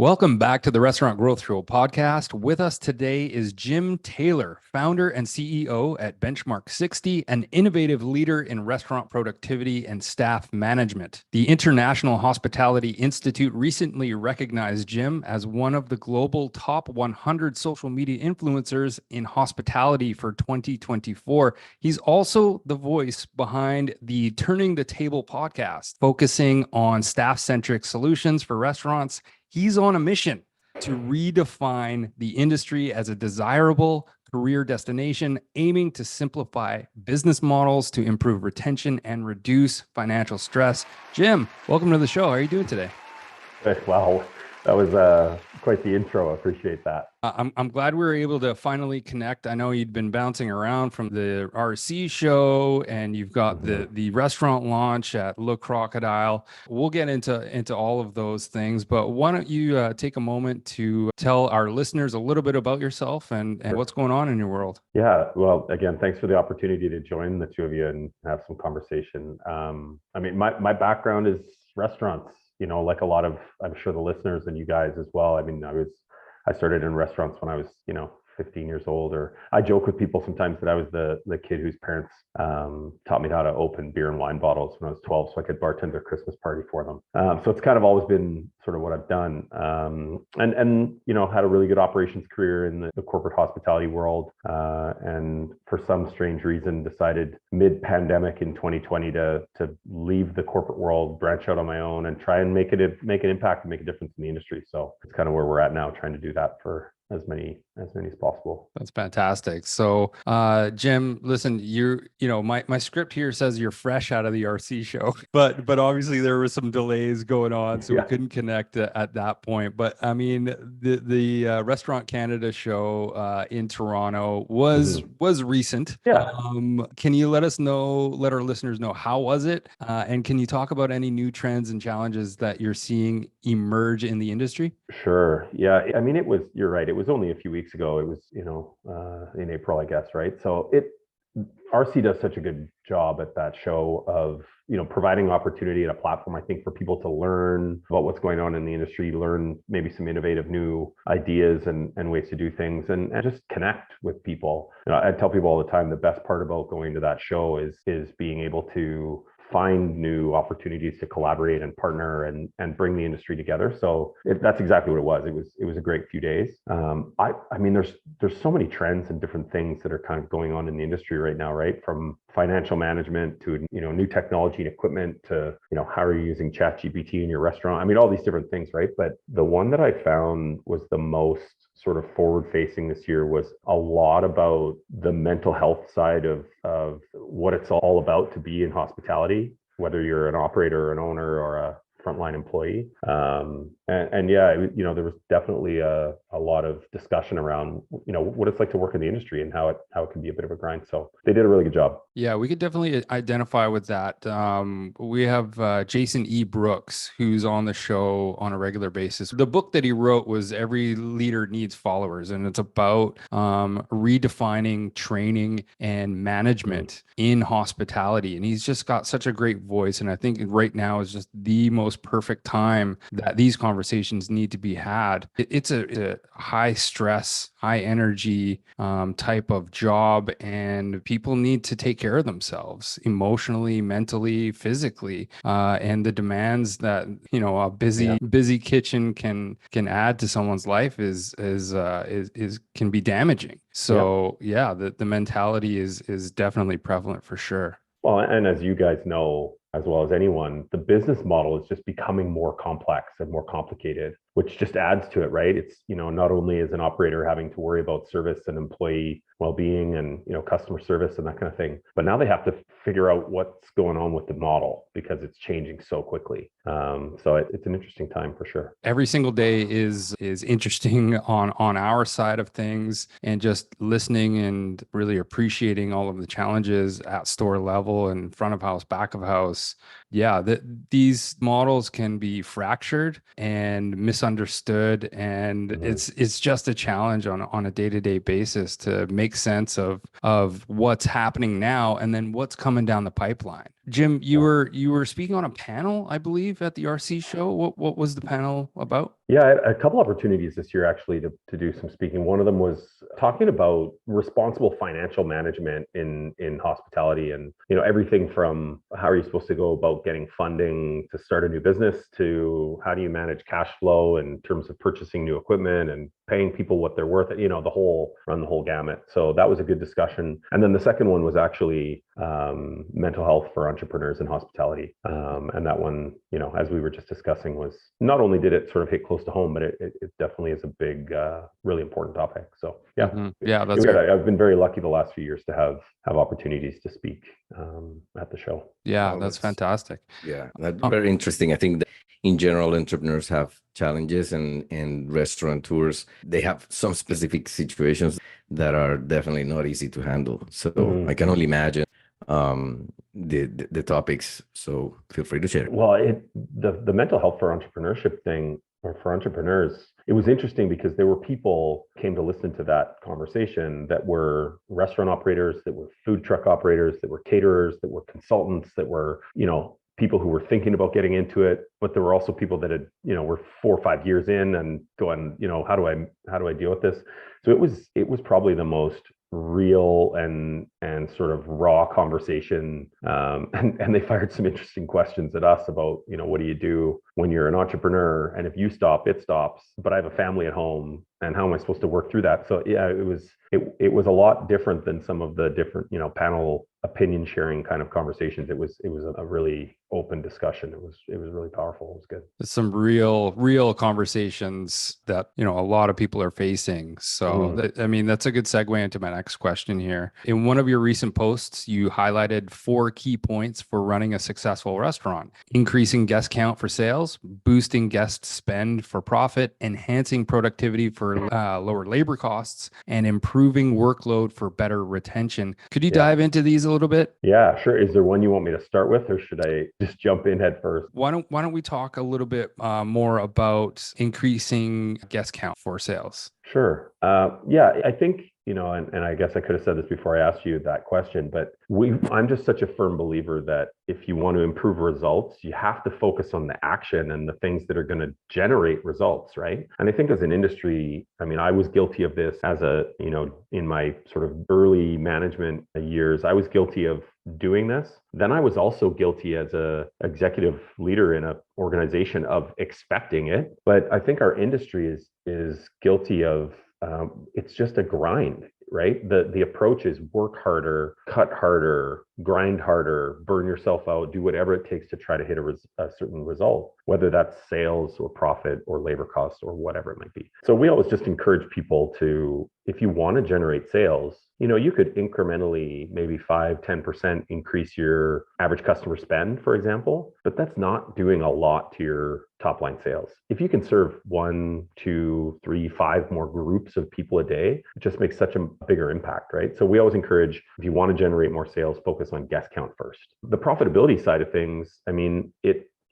Welcome back to the Restaurant Growth Show podcast. With us today is Jim Taylor, founder and CEO at Benchmark 60, an innovative leader in restaurant productivity and staff management. The International Hospitality Institute recently recognized Jim as one of the global top 100 social media influencers in hospitality for 2024. He's also the voice behind the Turning the Table podcast, focusing on staff-centric solutions for restaurants. He's on a mission to redefine the industry as a desirable career destination, aiming to simplify business models to improve retention and reduce financial stress. Jim, welcome to the show. How are you doing today? Wow, that was quite the intro. I appreciate that. I'm glad we were able to finally connect. I know you'd been bouncing around from the RC show, and you've got the restaurant launch at Le Crocodile. We'll get into all of those things, but why don't you take a moment to tell our listeners a little bit about yourself and what's going on in your world? Yeah, well, again, thanks for the opportunity to join the two of you and have some conversation. My background is restaurants. Like a lot of, I'm sure, the listeners and you guys as well. I started in restaurants when I was, 15 years old, or I joke with people sometimes that I was the kid whose parents taught me how to open beer and wine bottles when I was 12 so I could bartend their Christmas party for them. So it's kind of always been sort of what I've done. And had a really good operations career in the corporate hospitality world. And for some strange reason, decided mid-pandemic in 2020 to leave the corporate world, branch out on my own, and try and make an impact and make a difference in the industry. So it's kind of where we're at now, trying to do that for as many as possible. That's fantastic. So, Jim, listen, my script here says you're fresh out of the RC show, but obviously there were some delays going on, so we couldn't connect at that point. But I mean, the Restaurant Canada show in Toronto was recent. Yeah. Can you let our listeners know, how was it? And can you talk about any new trends and challenges that you're seeing emerge in the industry? Sure. Yeah. I mean, you're right. It was only a few weeks ago. It was, in April, I guess, right? So RC does such a good job at that show of, providing opportunity and a platform, I think, for people to learn about what's going on in the industry, learn maybe some innovative new ideas and ways to do things, and just connect with people. I tell people all the time, the best part about going to that show is being able to find new opportunities to collaborate and partner and bring the industry together. So that's exactly what it was. It was a great few days. I mean, there's so many trends and different things that are kind of going on in the industry right now, right? From financial management to, new technology and equipment to, how are you using ChatGPT in your restaurant? I mean, all these different things, right? But the one that I found was the most sort of forward facing this year was a lot about the mental health side of what it's all about to be in hospitality, whether you're an operator or an owner or a frontline employee. There was definitely a lot of discussion around, what it's like to work in the industry and how it can be a bit of a grind. So they did a really good job. Yeah, we could definitely identify with that. We have Jason E. Brooks, who's on the show on a regular basis. The book that he wrote was Every Leader Needs Followers, and it's about redefining training and management in hospitality. And he's just got such a great voice. And I think right now is just the most perfect time that these conversations need to be had. It's a high stress, high energy type of job, and people need to take care of themselves emotionally, mentally, physically, and the demands that a busy kitchen can add to someone's life is can be damaging. So the mentality is definitely prevalent for sure. Well, and as you guys know, as well as anyone, the business model is just becoming more complex and more complicated, which just adds to it, right? It's, not only is an operator having to worry about service and employee well-being and, customer service and that kind of thing, but now they have to figure out what's going on with the model because it's changing so quickly. So it's an interesting time for sure. Every single day is interesting on our side of things, and just listening and really appreciating all of the challenges at store level and front of house, back of house. Yeah, these models can be fractured and misunderstood, and it's just a challenge on a day-to-day basis to make sense of what's happening now and then what's coming down the pipeline. Jim, you were speaking on a panel, I believe, at the RC show. What was the panel about? Yeah, I had a couple opportunities this year actually to do some speaking. One of them was talking about responsible financial management in hospitality, and everything from how are you supposed to go about getting funding to start a new business to how do you manage cash flow in terms of purchasing new equipment and paying people what they're worth, the whole gamut. So that was a good discussion. And then the second one was actually mental health for entrepreneurs in hospitality. And that one, as we were just discussing, was not only did it sort of hit close to home, but it definitely is a big, really important topic. So yeah, Yeah, that's good. great. I've been very lucky the last few years to have opportunities to speak at the show. Yeah, Oh, that's fantastic. yeah, that's Um, very interesting. I think that in general, entrepreneurs have challenges, and restaurateurs, they have some specific situations that are definitely not easy to handle. So I can only imagine the topics. So feel free to share. Well, the mental health for entrepreneurship thing, or for entrepreneurs, it was interesting because there were people came to listen to that conversation that were restaurant operators, that were food truck operators, that were caterers, that were consultants, that were, people who were thinking about getting into it, but there were also people that had, were 4 or 5 years in and going, how do I deal with this? So it was probably the most real and sort of raw conversation, and they fired some interesting questions at us about, what do you do when you're an entrepreneur, and if you stop, it stops, but I have a family at home, and how am I supposed to work through that? So yeah, it was a lot different than some of the different, panel opinion sharing kind of conversations. It was a really open discussion. It was really powerful. It was good. some real conversations that a lot of people are facing. So I mean, that's a good segue into my next question here. In one of your recent posts, you highlighted 4 key points for running a successful restaurant: increasing guest count for sales, boosting guest spend for profit, enhancing productivity for lower labor costs, and improving workload for better retention. Could you dive into these a little bit? Yeah, sure. Is there one you want me to start with, or should I just jump in head first? Why don't we talk a little bit more about increasing guest count for sales? Sure. Yeah, I think, and I guess I could have said this before I asked you that question, but I'm just such a firm believer that if you want to improve results, you have to focus on the action and the things that are going to generate results, right? And I think as an industry, I mean, I was guilty of this as in my sort of early management years, I was guilty of doing this. Then I was also guilty as a executive leader in an organization of expecting it. But I think our industry is guilty of it's just a grind, right? The approach is work harder, cut harder, grind harder, burn yourself out, do whatever it takes to try to hit a certain result, whether that's sales or profit or labor costs or whatever it might be. So we always just encourage people to, if you want to generate sales, you could incrementally maybe 5-10% increase your average customer spend, for example, but that's not doing a lot to your top line sales. If you can serve 1, 2, 3, 5 more groups of people a day, it just makes such a bigger impact, right? So we always encourage, if you want to generate more sales, focus on guest count first. The profitability side of things, I mean,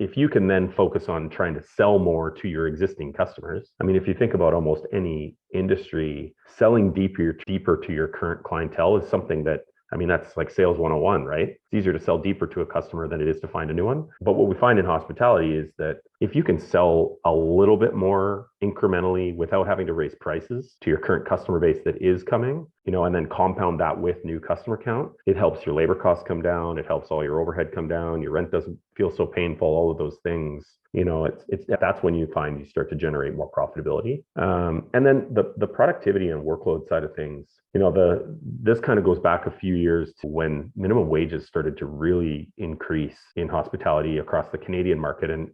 if you can then focus on trying to sell more to your existing customers, I mean, if you think about almost any industry, selling deeper to your current clientele is something that, I mean, that's like sales 101, right? It's easier to sell deeper to a customer than it is to find a new one. But what we find in hospitality is that if you can sell a little bit more incrementally without having to raise prices to your current customer base that is coming, and then compound that with new customer count, it helps your labor costs come down. It helps all your overhead come down. Your rent doesn't feel so painful, all of those things. That's when you find you start to generate more profitability. And then the productivity and workload side of things, this kind of goes back a few years to when minimum wages started to really increase in hospitality across the Canadian market. And,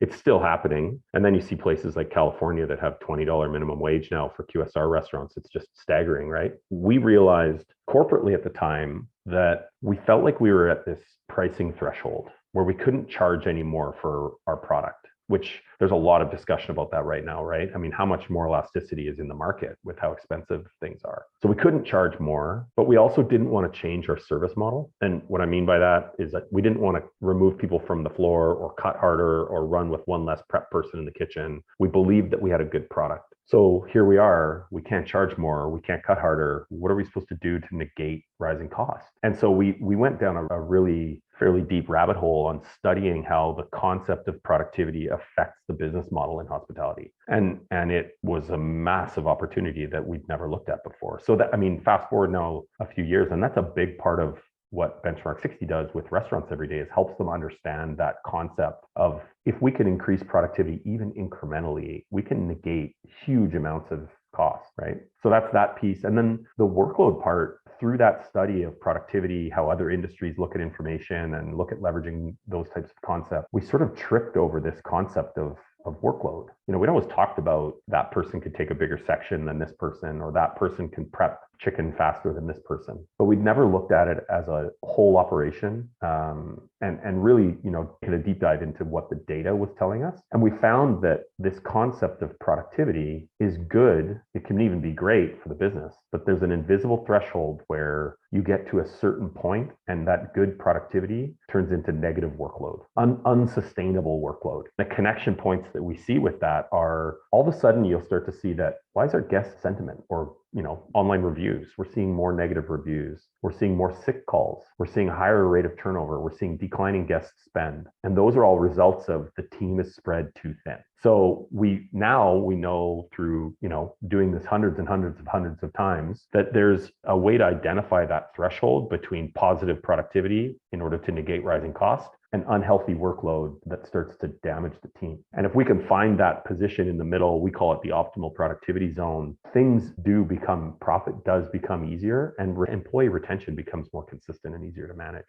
it's still happening. And then you see places like California that have $20 minimum wage now for QSR restaurants. It's just staggering, right? We realized corporately at the time that we felt like we were at this pricing threshold where we couldn't charge any more for our product, which there's a lot of discussion about that right now, right? I mean, how much more elasticity is in the market with how expensive things are? So we couldn't charge more, but we also didn't want to change our service model. And what I mean by that is that we didn't want to remove people from the floor or cut harder or run with one less prep person in the kitchen. We believed that we had a good product. So here we are, we can't charge more, we can't cut harder. What are we supposed to do to negate rising costs? And so we went down a really fairly deep rabbit hole on studying how the concept of productivity affects the business model in hospitality. And it was a massive opportunity that we'd never looked at before. So that, I mean, fast forward now a few years, and that's a big part of what Benchmark 60 does with restaurants every day, is helps them understand that concept of, if we can increase productivity even incrementally, we can negate huge amounts of cost, right? So that's that piece. And then the workload part, through that study of productivity, how other industries look at information and look at leveraging those types of concepts, we sort of tripped over this concept of workload. You know, we'd always talked about that person could take a bigger section than this person, or that person can prep chicken faster than this person. But we'd never looked at it as a whole operation, and really, you know, did a deep dive into what the data was telling us. And we found that this concept of productivity is good. It can even be great for the business, but there's an invisible threshold where you get to a certain point and that good productivity turns into negative workload, unsustainable workload. The connection points that we see with that are, all of a sudden you'll start to see that, why is our guest sentiment, or, you know, online reviews, we're seeing more negative reviews, we're seeing more sick calls, we're seeing a higher rate of turnover, we're seeing declining guest spend. And those are all results of the team is spread too thin. So we know through, you know, doing this hundreds of times, that there's a way to identify that threshold between positive productivity in order to negate rising cost and unhealthy workload that starts to damage the team. And if we can find that position in the middle, we call it the optimal productivity zone, profit does become easier, and employee retention becomes more consistent and easier to manage.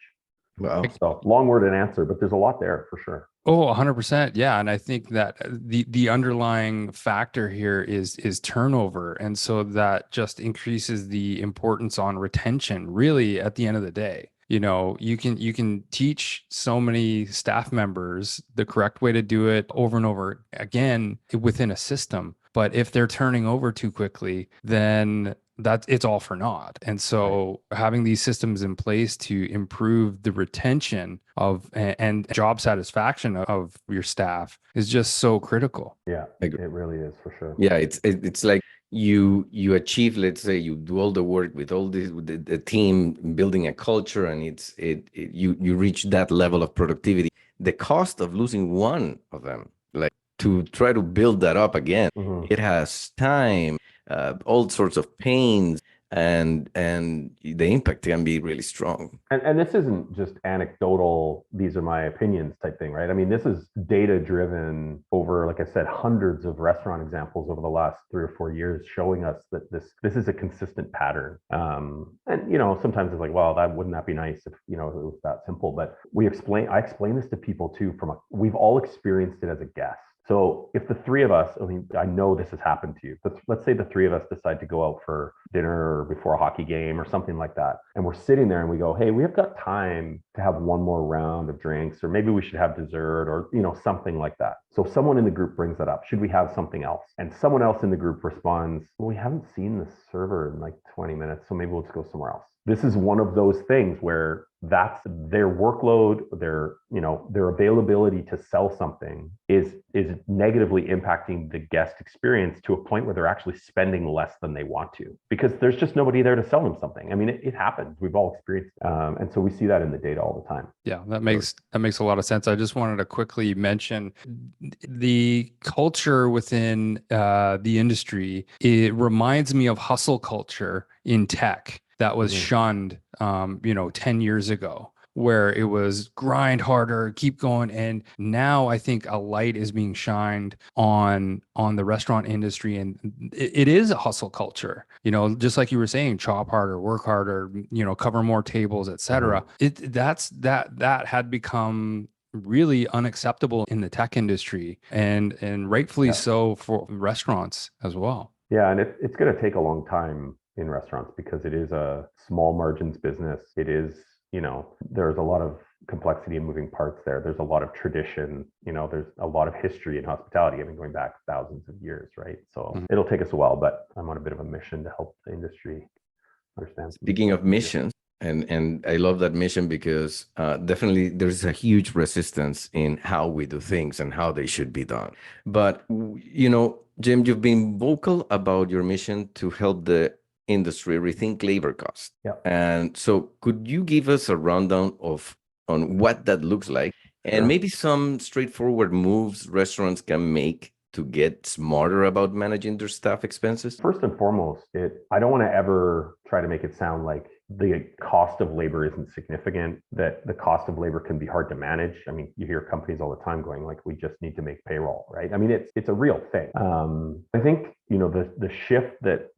Wow. So long worded answer, but there's a lot there for sure. Oh, 100%. Yeah. And I think that the underlying factor here is turnover. And so that just increases the importance on retention, really, at the end of the day. You know, you can teach so many staff members the correct way to do it over and over again within a system. But if they're turning over too quickly, then it's all for naught. And so having these systems in place to improve the retention of and job satisfaction of your staff is just so critical. Yeah, it really is, for sure. Yeah, it's like you achieve, let's say, you do all the work with all this, with the team, building a culture, and you reach that level of productivity. The cost of losing one of them, like, to try to build that up again, it has time, all sorts of pains, and the impact can be really strong. And this isn't just anecdotal, these are my opinions type thing, right? I mean, this is data driven over, like I said, hundreds of restaurant examples over the last 3 or 4 years, showing us that this is a consistent pattern. And, you know, sometimes it's like, well, wouldn't that be nice if, you know, it was that simple? But I explain this to people too, we've all experienced it as a guest. So if the three of us, I mean, I know this has happened to you, but let's say the three of us decide to go out for dinner or before a hockey game or something like that. And we're sitting there and we go, hey, we have got time to have one more round of drinks, or maybe we should have dessert, or, you know, something like that. So someone in the group brings that up. Should we have something else? And someone else in the group responds, well, we haven't seen the server in like 20 minutes, so maybe we'll just go somewhere else. This is one of those things where that's their workload, their availability to sell something is negatively impacting the guest experience to a point where they're actually spending less than they want to, because there's just nobody there to sell them something. I mean, it happens. We've all experienced it. And so we see that in the data all the time. Yeah, that makes a lot of sense. I just wanted to quickly mention the culture within the industry. It reminds me of hustle culture in tech that was shunned, 10 years ago, where it was grind harder, keep going. And now I think a light is being shined on the restaurant industry, and it is a hustle culture, just like you were saying, chop harder, work harder, cover more tables, etc. That had become really unacceptable in the tech industry, and rightfully so for restaurants as well. Yeah, and it's going to take a long time in restaurants because it is a small margins business. It is, there's a lot of complexity and moving parts there. There's a lot of tradition, there's a lot of history in hospitality, going back thousands of years, right? So it'll take us a while, but I'm on a bit of a mission to help the industry understand. Speaking of missions, and I love that mission because definitely there's a huge resistance in how we do things and how they should be done. But, Jim, you've been vocal about your mission to help the industry rethink labor costs. Yeah. And so could you give us a rundown of on what that looks like, and Sure. maybe some straightforward moves restaurants can make to get smarter about managing their staff expenses? First and foremost, I don't want to ever try to make it sound like the cost of labor isn't significant, that the cost of labor can be hard to manage. I mean, you hear companies all the time going like, we just need to make payroll, right? I mean, it's a real thing. I think, the shift that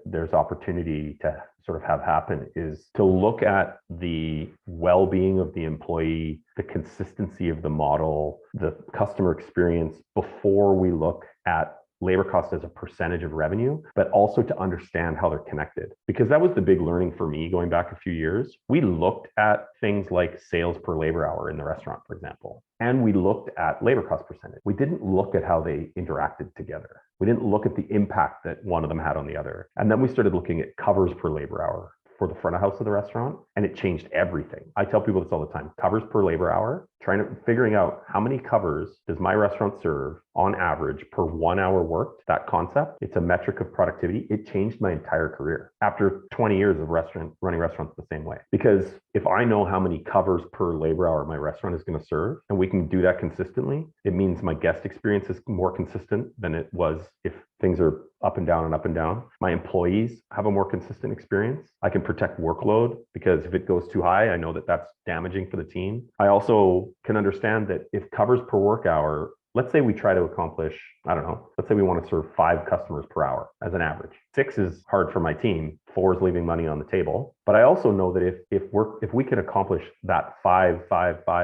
there's opportunity to sort of have happen is to look at the well-being of the employee, the consistency of the model, the customer experience before we look at labor cost as a percentage of revenue, but also to understand how they're connected. Because that was the big learning for me going back a few years. We looked at things like sales per labor hour in the restaurant, for example, and we looked at labor cost percentage. We didn't look at how they interacted together. We didn't look at the impact that one of them had on the other. And then we started looking at covers per labor hour for the front of house of the restaurant, and it changed everything. I tell people this all the time: covers per labor hour, figuring out how many covers does my restaurant serve on average per 1 hour worked. That concept, it's a metric of productivity. It changed my entire career after 20 years of running restaurants the same way. Because if I know how many covers per labor hour my restaurant is going to serve, and we can do that consistently, it means my guest experience is more consistent than it was if things are up and down and up and down. My employees have a more consistent experience. I can protect workload, because if it goes too high, I know that that's damaging for the team. I also can understand that if covers per work hour, let's say we try to accomplish, I don't know, let's say we want to serve 5 customers per hour as an average. 6 is hard for my team. 4 is leaving money on the table. But I also know that if we can accomplish that 5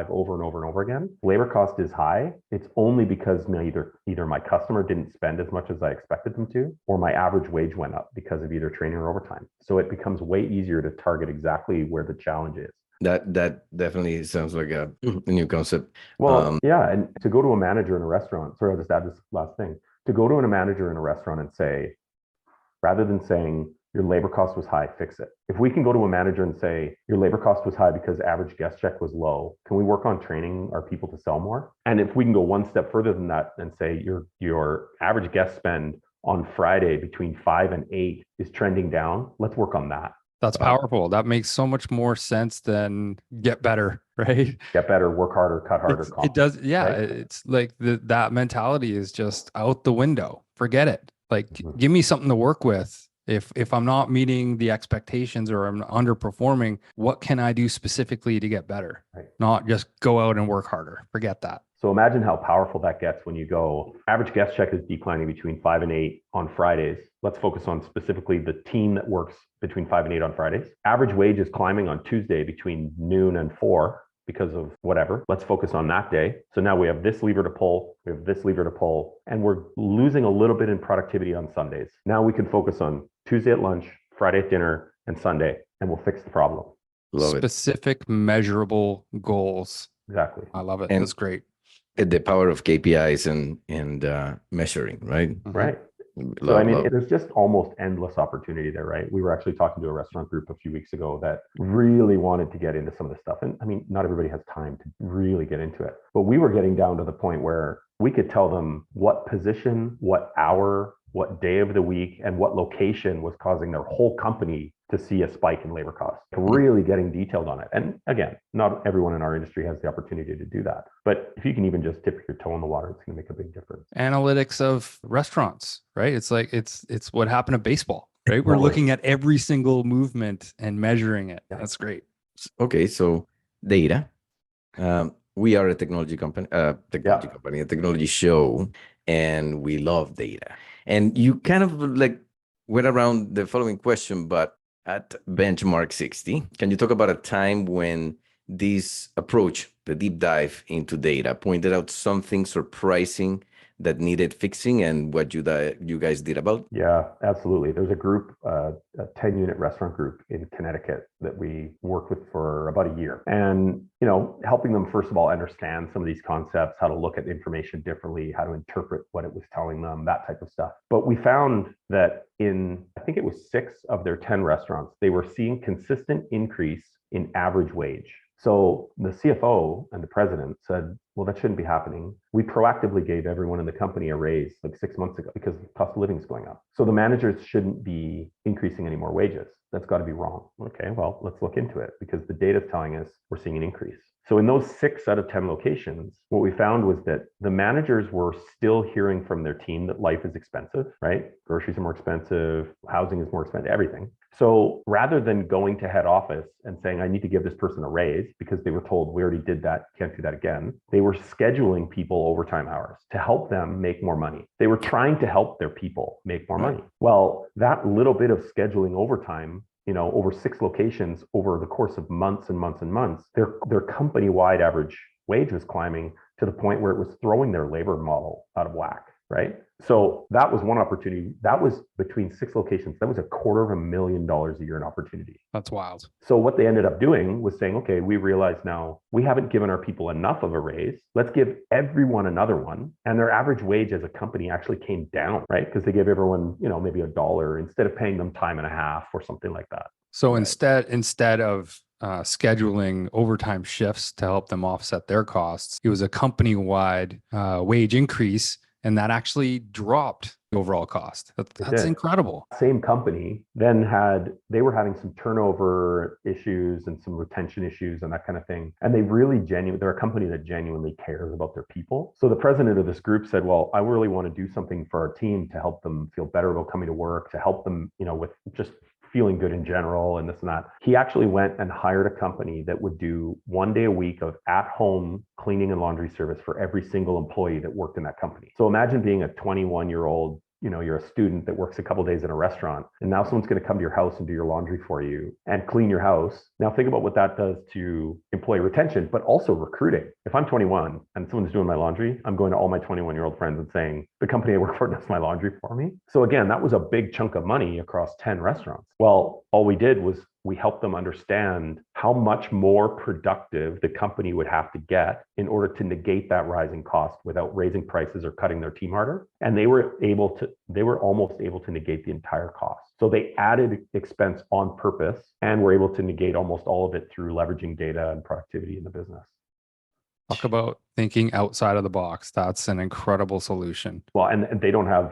over and over and over again, labor cost is high. It's only because either my customer didn't spend as much as I expected them to, or my average wage went up because of either training or overtime. So it becomes way easier to target exactly where the challenge is. That definitely sounds like a new concept. Well, yeah, and to go to a manager in a restaurant, sorry, I'll just add this last thing. To go to a manager in a restaurant and say, rather than saying your labor cost was high, fix it. If we can go to a manager and say your labor cost was high because average guest check was low, can we work on training our people to sell more? And if we can go one step further than that and say your average guest spend on Friday between 5 and 8 is trending down, let's work on that. That's powerful. That makes so much more sense than get better, right? Get better, work harder, cut harder. It does. Yeah. Right? It's like that mentality is just out the window. Forget it. Like, Mhm. give me something to work with. If I'm not meeting the expectations or I'm underperforming, what can I do specifically to get better? Right. Not just go out and work harder. Forget that. So imagine how powerful that gets when you go, average guest check is declining between 5 and 8 on Fridays. Let's focus on specifically the team that works between 5 and 8 on Fridays. Average wage is climbing on Tuesday between noon and 4 because of whatever. Let's focus on that day. So now we have this lever to pull, we have this lever to pull, and we're losing a little bit in productivity on Sundays. Now we can focus on Tuesday at lunch, Friday at dinner, and Sunday, and we'll fix the problem. Love it. Specific, measurable goals. Exactly. I love it. And That's great. the power of KPIs and measuring, right? Right. So I mean, there's just almost endless opportunity there, right? We were actually talking to a restaurant group a few weeks ago that really wanted to get into some of this stuff. And I mean, not everybody has time to really get into it, but we were getting down to the point where we could tell them what position, what hour, what day of the week, and what location was causing their whole company to see a spike in labor costs, really getting detailed on it. And again, not everyone in our industry has the opportunity to do that. But if you can even just dip your toe in the water, it's going to make a big difference. Analytics of restaurants, right? It's like, it's what happened to baseball, right? We're looking at every single movement and measuring it. That's great. Okay. So data, we are a technology company, a technology show, and we love data. And you kind of like went around the following question, but at Benchmark 60, can you talk about a time when this approach, the deep dive into data, pointed out something surprising that needed fixing and what you guys did about? Yeah, absolutely. There's a group, a 10-unit restaurant group in Connecticut that we worked with for about a year. And, helping them, first of all, understand some of these concepts, how to look at information differently, how to interpret what it was telling them, that type of stuff. But we found that I think it was 6 of their 10 restaurants, they were seeing consistent increase in average wage. So the CFO and the president said, well, that shouldn't be happening. We proactively gave everyone in the company a raise like 6 months ago because the cost of living is going up. So the managers shouldn't be increasing any more wages. That's got to be wrong. Okay, well, let's look into it because the data is telling us we're seeing an increase. So in those 6 out of 10 locations, what we found was that the managers were still hearing from their team that life is expensive, right? Groceries are more expensive, housing is more expensive, everything. So rather than going to head office and saying, I need to give this person a raise because they were told we already did that, can't do that again, they were scheduling people overtime hours to help them make more money. They were trying to help their people make more money. Well, that little bit of scheduling overtime, over 6 locations over the course of months and months and months, their company-wide average wage was climbing to the point where it was throwing their labor model out of whack, right? So that was one opportunity. That was between 6 locations. That was $250,000 a year in opportunity. That's wild. So what they ended up doing was saying, okay, we realize now we haven't given our people enough of a raise. Let's give everyone another one. And their average wage as a company actually came down, right? Because they gave everyone, maybe $1 instead of paying them time and a half or something like that. So instead of scheduling overtime shifts to help them offset their costs, it was a company-wide wage increase, and that actually dropped the overall cost. That's incredible. Same company then they were having some turnover issues and some retention issues and that kind of thing. And they're a company that genuinely cares about their people. So the president of this group said, well, I really want to do something for our team to help them feel better about coming to work, to help them, with just feeling good in general and this and that. He actually went and hired a company that would do 1 day a week of at-home cleaning and laundry service for every single employee that worked in that company. So imagine being a 21-year-old, you're a student that works a couple days in a restaurant, and now someone's going to come to your house and do your laundry for you and clean your house. Now think about what that does to employee retention, but also recruiting. If I'm 21 and someone's doing my laundry, I'm going to all my 21-year-old friends and saying, the company I work for does my laundry for me. So again, that was a big chunk of money across 10 restaurants. Well, all we did was we helped them understand how much more productive the company would have to get in order to negate that rising cost without raising prices or cutting their team harder. And they were almost able to negate the entire cost. So they added expense on purpose and were able to negate almost all of it through leveraging data and productivity in the business. Talk about thinking outside of the box. That's an incredible solution. Well, and they don't have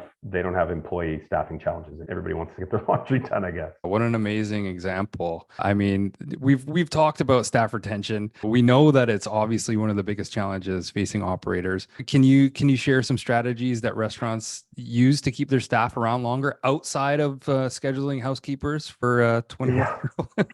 employee staffing challenges. Everybody wants to get their laundry done, I guess. What an amazing example. I mean, we've talked about staff retention. We know that it's obviously one of the biggest challenges facing operators. Can you share some strategies that restaurants use to keep their staff around longer outside of scheduling housekeepers for 21-year-old?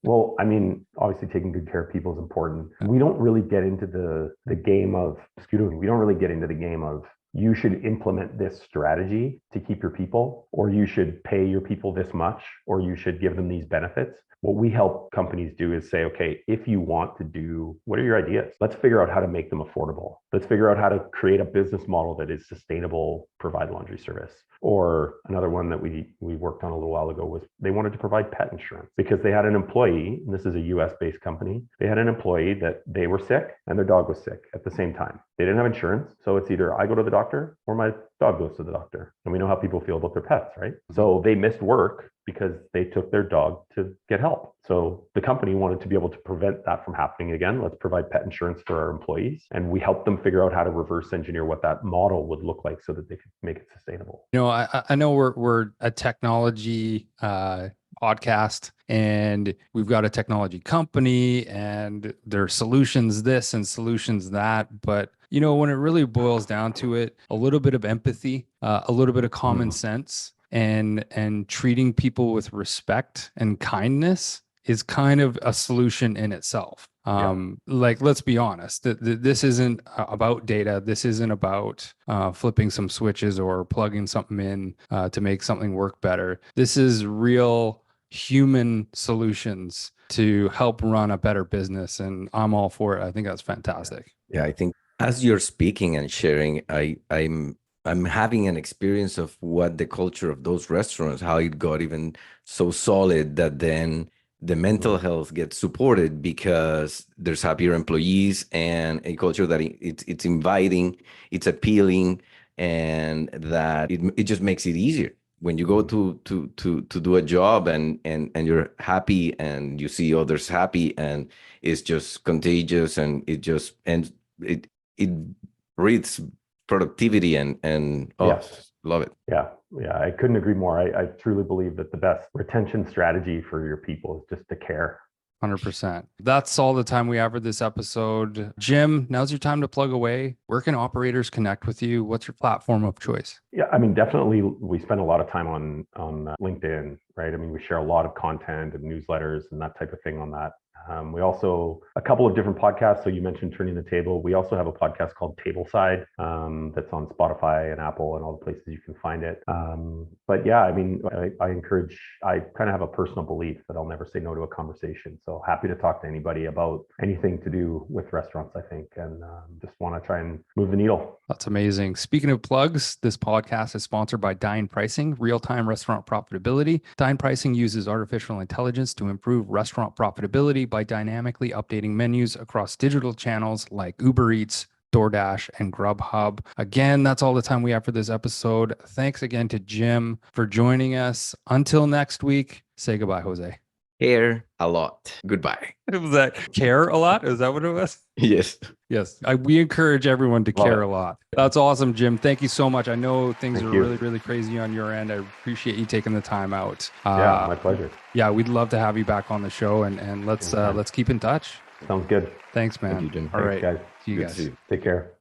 Well, I mean, obviously taking good care of people is important. We don't really get into the game of, we don't really get into the game of you should implement this strategy to keep your people, or you should pay your people this much, or you should give them these benefits. What we help companies do is say, okay, if you want to do, what are your ideas? Let's figure out how to make them affordable. Let's figure out how to create a business model that is sustainable, provide laundry service. Or another one that we worked on a little while ago was they wanted to provide pet insurance because they had an employee, and this is a US-based company, they had an employee that they were sick and their dog was sick at the same time. They didn't have insurance, so it's either I go to the doctor or my dog goes to the doctor. And we know how people feel about their pets, right? So they missed work because they took their dog to get help. So the company wanted to be able to prevent that from happening again. Let's provide pet insurance for our employees. And we helped them figure out how to reverse engineer what that model would look like so that they could make it sustainable. I know we're a technology podcast, and we've got a technology company, and there are solutions this and solutions that. But when it really boils down to it, a little bit of empathy, a little bit of common sense, and treating people with respect and kindness is kind of a solution in itself. Like, let's be honest, this isn't about data. This isn't about flipping some switches or plugging something in to make something work better. This is real human solutions to help run a better business. And I'm all for it. I think that's fantastic. Yeah, I think as you're speaking and sharing, I'm having an experience of what the culture of those restaurants, how it got even so solid that then the mental health gets supported because there's happier employees and a culture that it's inviting, it's appealing, and that it just makes it easier. When you go to do a job and you're happy and you see others happy, and it's just contagious, and it breeds productivity and Yes. Love it. Yeah, I couldn't agree more. I truly believe that the best retention strategy for your people is just to care. 100%. That's all the time we have for this episode. Jim, now's your time to plug away. Where can operators connect with you? What's your platform of choice? Yeah, I mean, definitely we spend a lot of time on LinkedIn, right? I mean, we share a lot of content and newsletters and that type of thing on that. We also, a couple of different podcasts. So you mentioned Turning the Table. We also have a podcast called Tableside that's on Spotify and Apple and all the places you can find it. But yeah, I mean, I encourage, I kind of have a personal belief that I'll never say no to a conversation. So happy to talk to anybody about anything to do with restaurants, I think, and just want to try and move the needle. That's amazing. Speaking of plugs, this podcast is sponsored by Dynpricing, real-time restaurant profitability. Dynpricing uses artificial intelligence to improve restaurant profitability by dynamically updating menus across digital channels like Uber Eats, DoorDash, and Grubhub. Again, that's all the time we have for this episode. Thanks again to Jim for joining us. Until next week, say goodbye, Jose. Care a lot. Goodbye. Was that care a lot? Is that what it was? Yes. Yes. We encourage everyone to care a lot. That's awesome, Jim. Thank you so much. I know things are really, really crazy on your end. I appreciate you taking the time out. Yeah, my pleasure. Yeah, we'd love to have you back on the show, and let's keep in touch. Sounds good. Thanks, man. Thank you, Jim. All right, guys. See you Good guys. to see you. Take care.